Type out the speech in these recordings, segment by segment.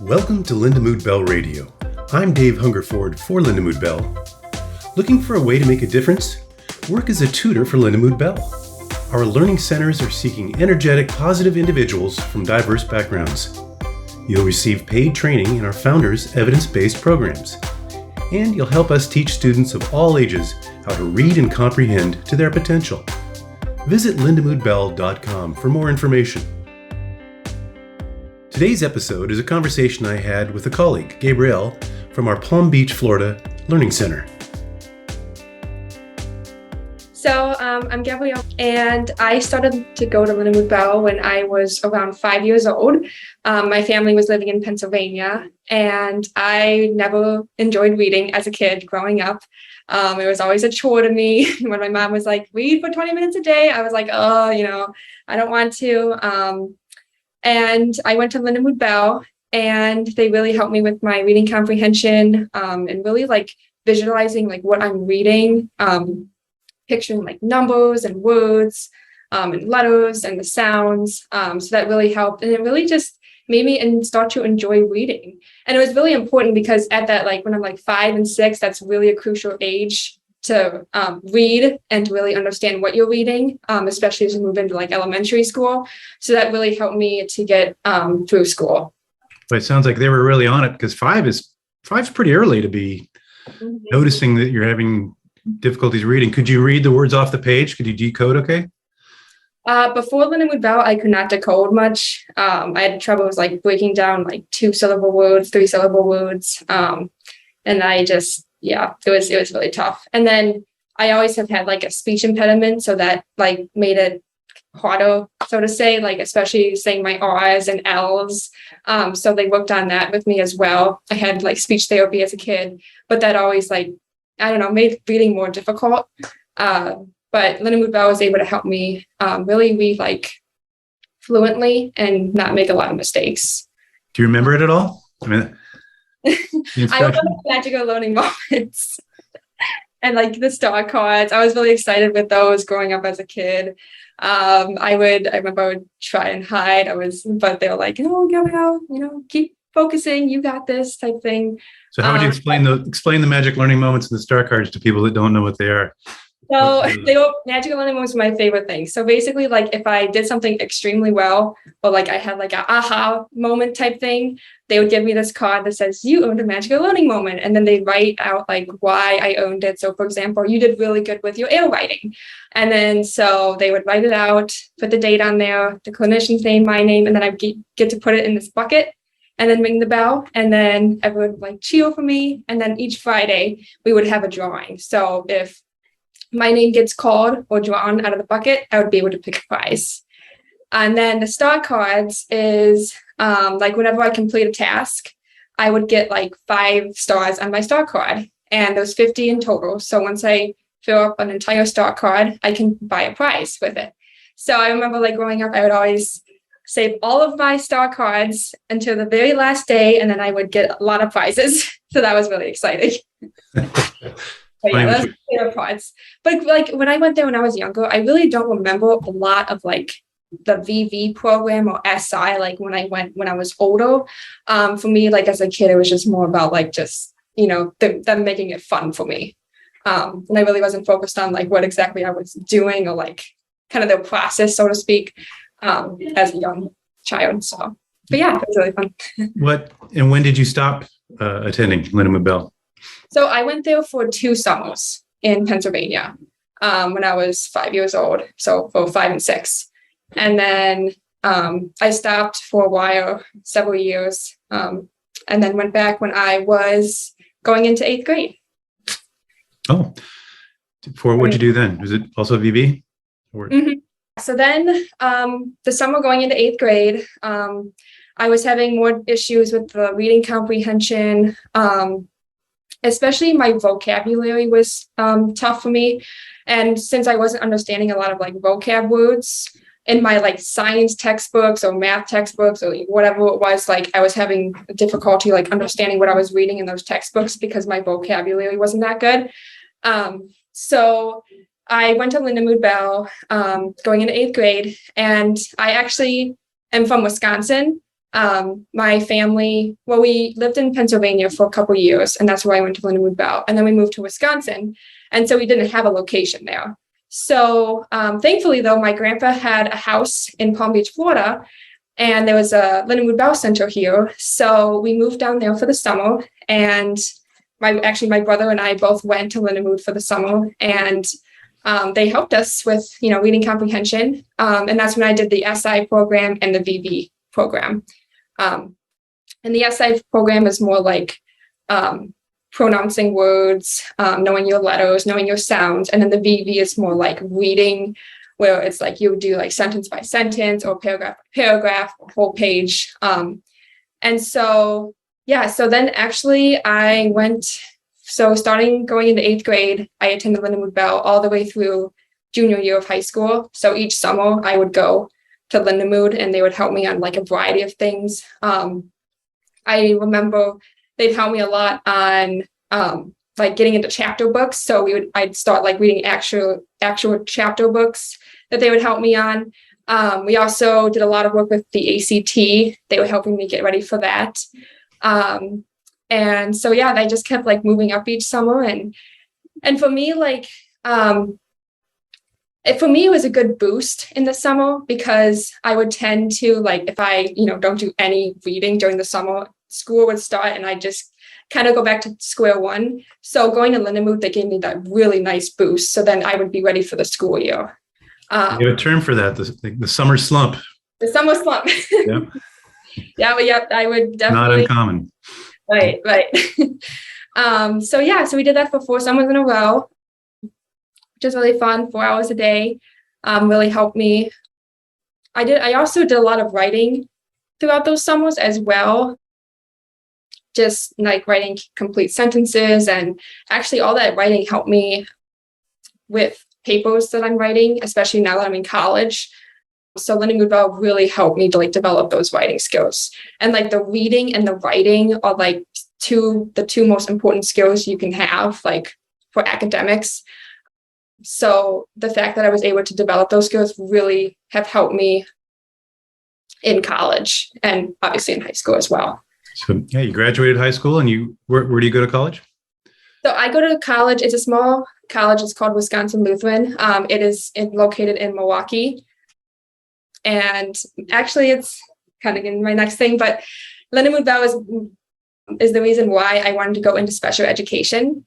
Welcome to Lindamood-Bell Radio. I'm Dave Hungerford for Lindamood-Bell. Looking for a way to make a difference? Work as a tutor for Lindamood-Bell. Our learning centers are seeking energetic, positive individuals from diverse backgrounds. You'll receive paid training in our founders' evidence-based programs. And you'll help us teach students of all ages how to read and comprehend to their potential. Visit lindamoodbell.com for more information. Today's episode is a conversation I had with a colleague, Gabrielle, from our Palm Beach, Florida Learning Center. So I'm Gabrielle, and I started to go to Lindamood-Bell when I was around 5 years old. My family was living in Pennsylvania, and I never enjoyed reading as a kid growing up. It was always a chore to me. When my mom was like, read for 20 minutes a day, I was like, I don't want to. And I went to Lindamood-Bell, and they really helped me with my reading comprehension and really like visualizing like what I'm reading, picturing like numbers and words and letters and the sounds. So that really helped. And it really just made me start to enjoy reading. And it was really important because at that, like when I'm like 5 and 6, that's really a crucial age to read and to really understand what you're reading, especially as you move into like elementary school. So that really helped me to get through school. But it sounds like they were really on it because five's pretty early to be noticing that you're having difficulties reading. Could you read the words off the page? Could you decode okay? Before Lindamood-Bell, I could not decode much. I had troubles like breaking down like 2-syllable words, 3-syllable words. And I just, it was really tough. And then I always have had like a speech impediment, so that like made it harder, so to say, like especially saying my R's and L's. So they worked on that with me as well. I had like speech therapy as a kid, but that always like, made reading more difficult. But Lindamood-Bell was able to help me really read like fluently and not make a lot of mistakes. Do you remember it at all? I remember magical learning moments and like the star cards. I was really excited with those growing up as a kid. I remember I would try and hide. But they were like, Gabrielle, keep focusing. You got this type thing. So how would you explain the magic learning moments and the star cards to people that don't know what they are? So magical learning moments were my favorite thing. So basically, like if I did something extremely well, or like I had like an aha moment type thing, they would give me this card that says you earned a magical learning moment, and then they write out like why I earned it. So for example, you did really good with your air writing, and then so they would write it out, put the date on there, the clinician's name, my name, and then I get to put it in this bucket. And then ring the bell, and then everyone would like cheer for me. And then each Friday we would have a drawing. So if my name gets called or drawn out of the bucket, I would be able to pick a prize. And then the star cards is like whenever I complete a task, I would get like 5 stars on my star card, and there's 50 in total. So once I fill up an entire star card, I can buy a prize with it. So I remember like growing up, I would always save all of my star cards until the very last day, and then I would get a lot of prizes. So that was really exciting. But yeah, those are the favorite parts. But like when I went there when I was younger, I really don't remember a lot of like the VV program or SI, like when I was older. For me, like as a kid, it was just more about like just, them making it fun for me. And I really wasn't focused on like what exactly I was doing or like kind of the process, so to speak. As a young child. So, but yeah, it was really fun. When did you stop attending Lindamood-Bell? So I went there for 2 summers in Pennsylvania when I was 5 years old. So for 5 and 6. And then I stopped for a while, several years, and then went back when I was going into 8th grade. Oh, what'd you do then? Was it also VB? Mm-hmm. So then the summer going into 8th grade, I was having more issues with the reading comprehension. Especially my vocabulary was tough for me. And since I wasn't understanding a lot of like vocab words in my like science textbooks or math textbooks or whatever it was, like I was having difficulty like understanding what I was reading in those textbooks because my vocabulary wasn't that good. So I went to Lindamood-Bell going into 8th grade, and I actually am from Wisconsin. my family, well, we lived in Pennsylvania for a couple of years, and that's where I went to Lindamood-Bell. And then we moved to Wisconsin. And so we didn't have a location there. So thankfully, though, my grandpa had a house in Palm Beach, Florida, and there was a Lindamood-Bell Center here. So we moved down there for the summer. And my brother and I both went to Lindamood for the summer. And they helped us with, reading comprehension. And that's when I did the SI program and the VB program. And the SI program is more like pronouncing words, knowing your letters, knowing your sounds. And then the VB is more like reading, where it's like you would do like sentence by sentence or paragraph by paragraph, or whole page. And so, so then actually starting going into 8th grade, I attended Lindamood-Bell all the way through junior year of high school. So each summer I would go to Lindamood and they would help me on like a variety of things. I remember they'd help me a lot on like getting into chapter books. So I'd start like reading actual chapter books that they would help me on. We also did a lot of work with the ACT. They were helping me get ready for that. And so, they just kept like moving up each summer. And for me, it was a good boost in the summer, because I would tend to, like, if I, don't do any reading during the summer, school would start and I just kind of go back to square one. So going to Lindamood, they gave me that really nice boost. So then I would be ready for the school year. You have a term for that, the summer slump. The summer slump. Yep. I would definitely. Not uncommon. Right. So we did that for 4 summers in a row, which is really fun. 4 hours a day, really helped me. I also did a lot of writing throughout those summers as well. Just like writing complete sentences, and actually all that writing helped me with papers that I'm writing, especially now that I'm in college. So Lindamood-Bell really helped me to like develop those writing skills. And like the reading and the writing are like the two most important skills you can have like for academics. So the fact that I was able to develop those skills really have helped me in college and obviously in high school as well. So you graduated high school, and where do you go to college? So I go to college. It's a small college. It's called Wisconsin Lutheran. It is located in Milwaukee. And actually, it's kind of in my next thing, but Lindamood-Bell is the reason why I wanted to go into special education.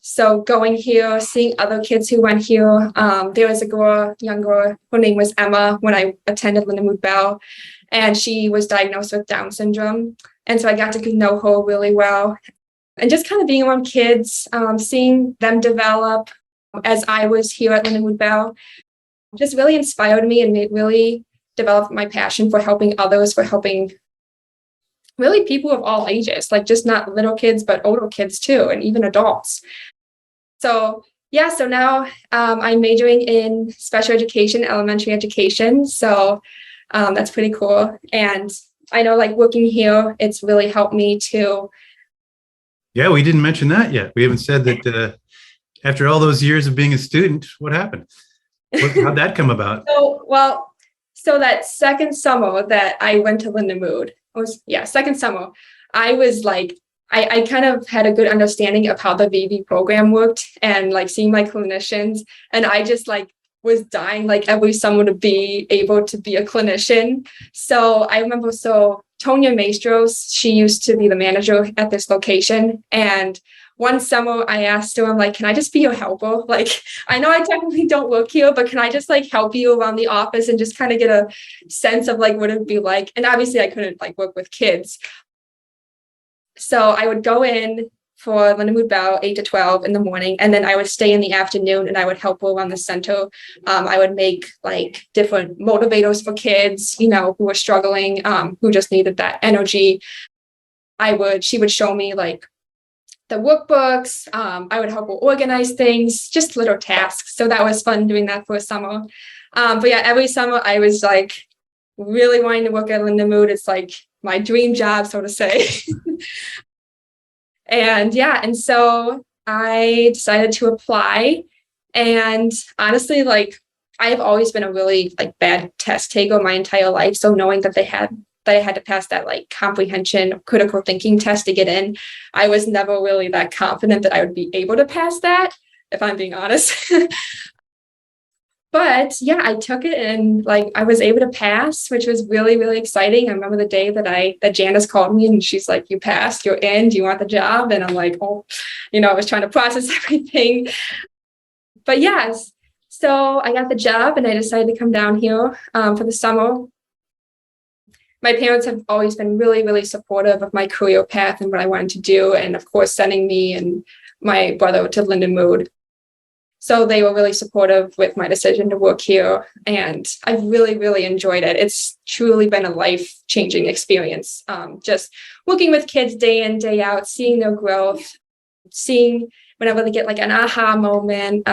So going here, seeing other kids who went here. There was a young girl, her name was Emma, when I attended Lindamood-Bell, and she was diagnosed with Down syndrome. And so I got to know her really well. And just kind of being around kids, seeing them develop as I was here at Lindamood-Bell, just really inspired me, and it really developed my passion for helping others, for helping really people of all ages, like just not little kids, but older kids too, and even adults. So now I'm majoring in special education, elementary education. So that's pretty cool. And I know like working here, it's really helped me too. Yeah, we didn't mention that yet. We haven't said that after all those years of being a student, what happened? How'd that come about? So that second summer that I went to Lindamood, second summer, I was like, I kind of had a good understanding of how the VB program worked, and like seeing my clinicians, and I just like was dying like every summer to be able to be a clinician. So I remember, Tonya Maestros, she used to be the manager at this location, and one summer I asked her, I'm like, can I just be your helper? Like, I know I technically don't work here, but can I just like help you around the office and just kind of get a sense of like what it'd be like? And obviously I couldn't like work with kids. So I would go in for Lindamood-Bell 8 to 12 in the morning, and then I would stay in the afternoon and I would help her around the center. I would make like different motivators for kids, who were struggling, who just needed that energy. She would show me like the workbooks. I would help her organize things, just little tasks. So that was fun doing that for a summer. But every summer I was like really wanting to work at Lindamood. It's like my dream job, so to say. And so I decided to apply. And honestly, like I have always been a really like bad test taker my entire life. So knowing that they had that I had to pass that like comprehension, critical thinking test to get in. I was never really that confident that I would be able to pass that, if I'm being honest. But yeah, I took it and like I was able to pass, which was really, really exciting. I remember the day that Janice called me and she's like, "You passed, you're in, do you want the job?" And I'm like, oh, I was trying to process everything. But yes, so I got the job and I decided to come down here for the summer. My parents have always been really, really supportive of my career path and what I wanted to do. And of course, sending me and my brother to Lindamood. So they were really supportive with my decision to work here. And I've really, really enjoyed it. It's truly been a life-changing experience. Just working with kids day in, day out, seeing their growth, seeing whenever they get like an aha moment,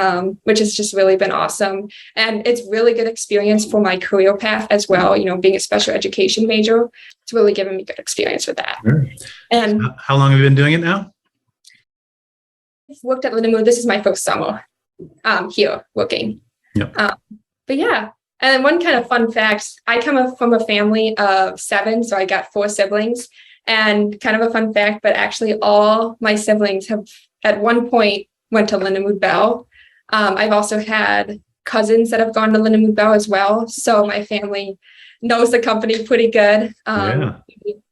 which has just really been awesome. And it's really good experience for my career path as well. Being a special education major, it's really given me good experience with that. Sure. And how long have you been doing it now? I've worked at Lindamood. This is my first summer here working. Yep. But yeah. And one kind of fun fact, I come up from a family of 7, so I got 4 siblings. And kind of a fun fact, but actually all my siblings have at one point went to Lindamood-Bell. I've also had cousins that have gone to Lindamood-Bell as well. So my family knows the company pretty good. Yeah.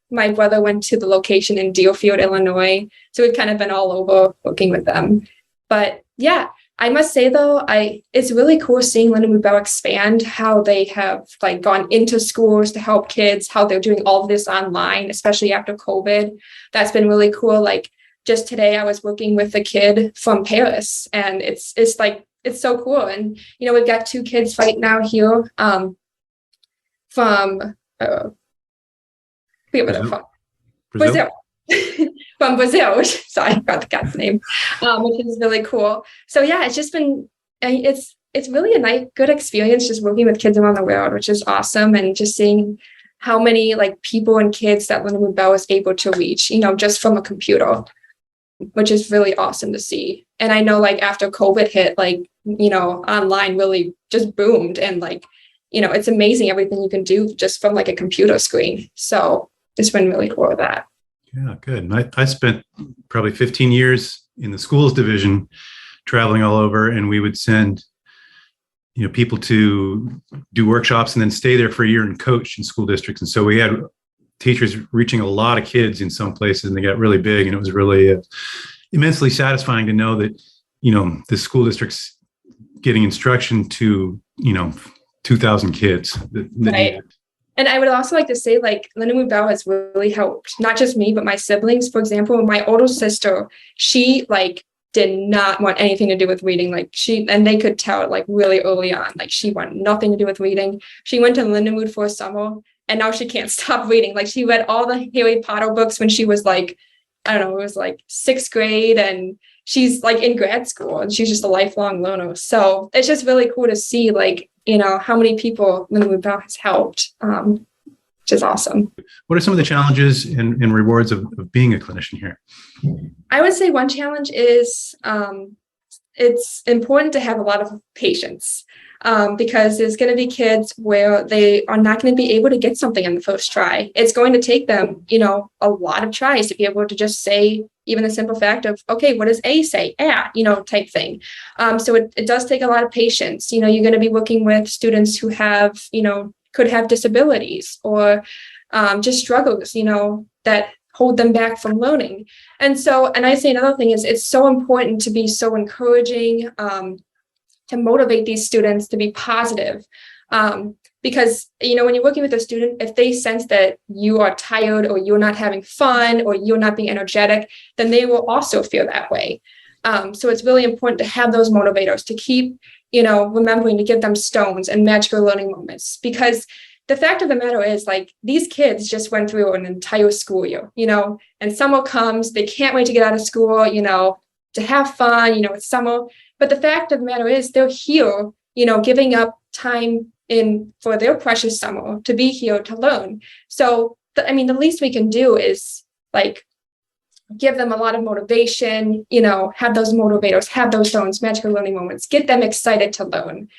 My brother went to the location in Deerfield, Illinois. So we've kind of been all over working with them. But yeah, I must say though, it's really cool seeing Lindamood-Bell expand, how they have like gone into schools to help kids, how they're doing all of this online, especially after COVID. That's been really cool. Like just today I was working with a kid from Paris and it's so cool. And, we've got 2 kids right now here from Brazil. From Brazil. Sorry, I forgot the cat's name, which is really cool. So yeah, it's just been, it's really a nice, good experience just working with kids around the world, which is awesome. And just seeing how many like people and kids that Lindamood-Bell was able to reach, just from a computer, which is really awesome to see. And I know like after COVID hit, like, online really just boomed and like, it's amazing everything you can do just from like a computer screen. So it's been really cool with that. Yeah, good. And I spent probably 15 years in the schools division traveling all over, and we would send, people to do workshops and then stay there for a year and coach in school districts. And so we had teachers reaching a lot of kids in some places, and they got really big, and it was really immensely satisfying to know that, the school district's getting instruction to, 2,000 kids. Right. And I would also like to say, like, Lindamood-Bell has really helped, not just me, but my siblings. For example, my older sister, she, like, did not want anything to do with reading. Like, and they could tell, like, really early on, like, she wanted nothing to do with reading. She went to Lindamood for a summer, and now she can't stop reading. Like, she read all the Harry Potter books when she was, like, I don't know, it was, like, 6th grade, and she's, like, in grad school, and she's just a lifelong learner. So it's just really cool to see, like, how many people Lindamood-Bell has helped, which is awesome. What are some of the challenges and rewards of being a clinician here? I would say one challenge is it's important to have a lot of patience because there's going to be kids where they are not going to be able to get something in the first try. It's going to take them, a lot of tries to be able to just say even the simple fact of, okay, what does A say? Type thing. So it does take a lot of patience. You're going to be working with students who have, could have disabilities or just struggles, that hold them back from learning. And I say another thing is it's so important to be so encouraging, to motivate these students to be positive. Because, when you're working with a student, if they sense that you are tired or you're not having fun or you're not being energetic, then they will also feel that way. So it's really important to have those motivators to keep, remembering to give them stones and magical learning moments. Because the fact of the matter is, like, these kids just went through an entire school year, and summer comes, they can't wait to get out of school, to have fun, it's summer. But the fact of the matter is they're here, giving up time for their precious summer to be here to learn. So, the least we can do is like give them a lot of motivation, have those motivators, have those stones, magical learning moments, get them excited to learn.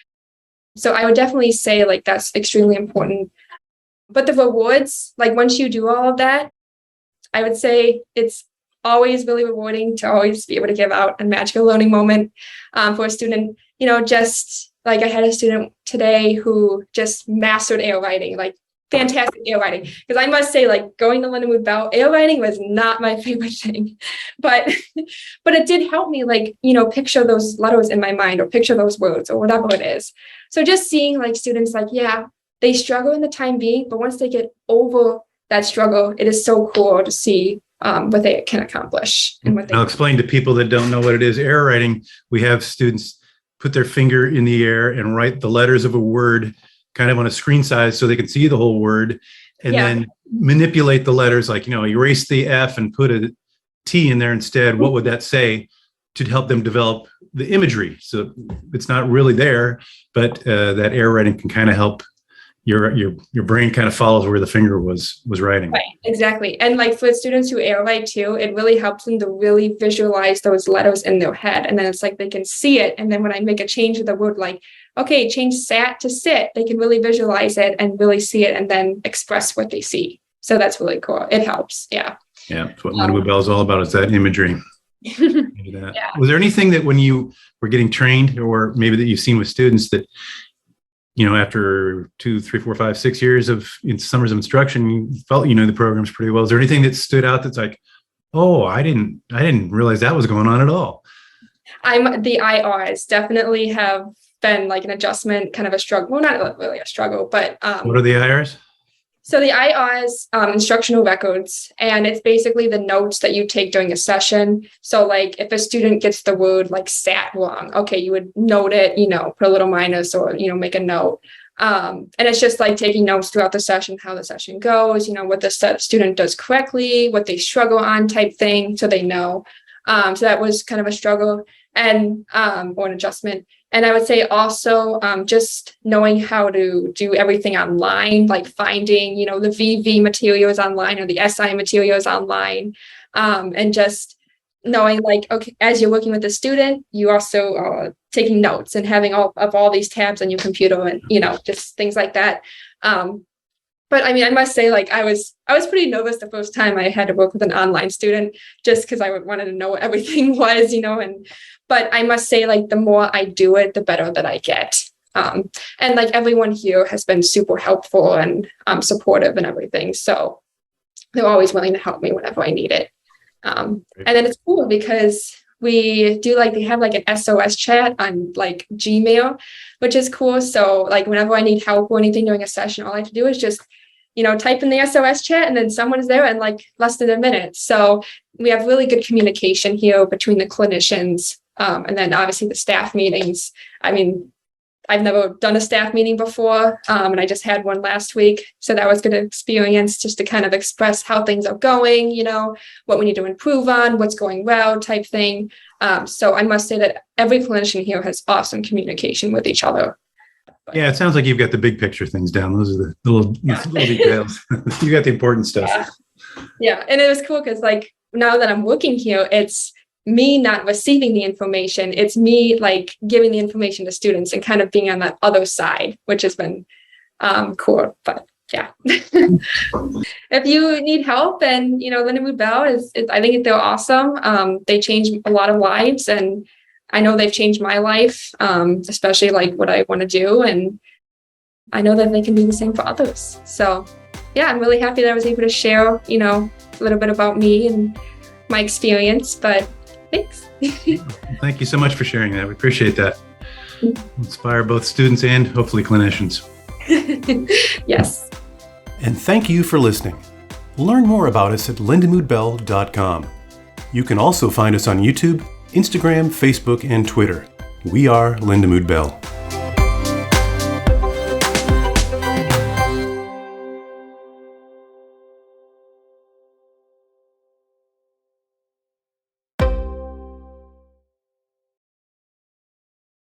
So I would definitely say like that's extremely important. But the rewards, like once you do all of that, I would say it's always really rewarding to always be able to give out a magical learning moment for a student. Just like I had a student today who just mastered air writing, like fantastic air writing. Because I must say, like going to Lindamood-Bell, air writing was not my favorite thing, but it did help me, like, picture those letters in my mind or picture those words or whatever it is. So just seeing like students, like, yeah, they struggle in the time being, but once they get over that struggle, it is so cool to see what they can accomplish. And what I'll explain to people that don't know what it is. Air writing, we have students put their finger in the air and write the letters of a word kind of on a screen size so they can see the whole word, and then manipulate the letters, like, erase the F and put a T in there instead. What would that say, to help them develop the imagery? So it's not really there, but that air writing can kind of help your brain kind of follows where the finger was writing. Right, exactly. And like for students who air write too, it really helps them to really visualize those letters in their head. And then it's like they can see it. And then when I make a change of the word, like, okay, change sat to sit, they can really visualize it and really see it and then express what they see. So that's really cool. It helps. Yeah. Yeah. That's what Lindamood-Bell is all about, is that imagery. Yeah. Was there anything that when you were getting trained, or maybe that you've seen with students, that after 2, 3, 4, 5, 6 years of summers of instruction, you felt the programs pretty well? Is there anything that stood out that's like, oh, I didn't realize that was going on at all? The IRs definitely have been like an adjustment, kind of a struggle. Well, not really a struggle, but what are the IRs? So the IRs, instructional records, and it's basically the notes that you take during a session. So like if a student gets the word like sat wrong, okay, you would note it, put a little minus or, make a note. And it's just like taking notes throughout the session, how the session goes, what the student does correctly, what they struggle on type thing, so they know. So that was kind of a struggle and or an adjustment. And I would say also just knowing how to do everything online, like finding, the VV materials online or the SI materials online, and just knowing like, okay, as you're working with the student, you also are taking notes and having all these tabs on your computer and, just things like that. But I mean, I must say, like, I was pretty nervous the first time I had to work with an online student, just because I wanted to know what everything was, but I must say, like, the more I do it, the better that I get. And like everyone here has been super helpful and supportive and everything. So they're always willing to help me whenever I need it. And then it's cool because we do they have like an SOS chat on like Gmail, which is cool. So like whenever I need help or anything during a session, all I have to do is just, type in the SOS chat and then someone's there in like less than a minute. So we have really good communication here between the clinicians. And then obviously the staff meetings. I mean, I've never done a staff meeting before, and I just had one last week. So that was a good experience just to kind of express how things are going, what we need to improve on, what's going well type thing. So I must say that every clinician here has awesome communication with each other. Yeah, it sounds like you've got the big picture things down. Those are the little details. You got the important stuff. Yeah. And it was cool because like now that I'm working here, it's me not receiving the information. It's me like giving the information to students and kind of being on that other side, which has been cool. But yeah, if you need help, and Lindamood-Bell is I think they're awesome. They change a lot of lives, and I know they've changed my life, especially like what I want to do, and I know that they can do the same for others. So yeah, I'm really happy that I was able to share, a little bit about me and my experience. But thanks. Thank you so much for sharing that. We appreciate that. Inspire both students and hopefully clinicians. Yes. And thank you for listening. Learn more about us at lindamoodbell.com. You can also find us on YouTube, Instagram, Facebook, and Twitter. We are Lindamood-Bell.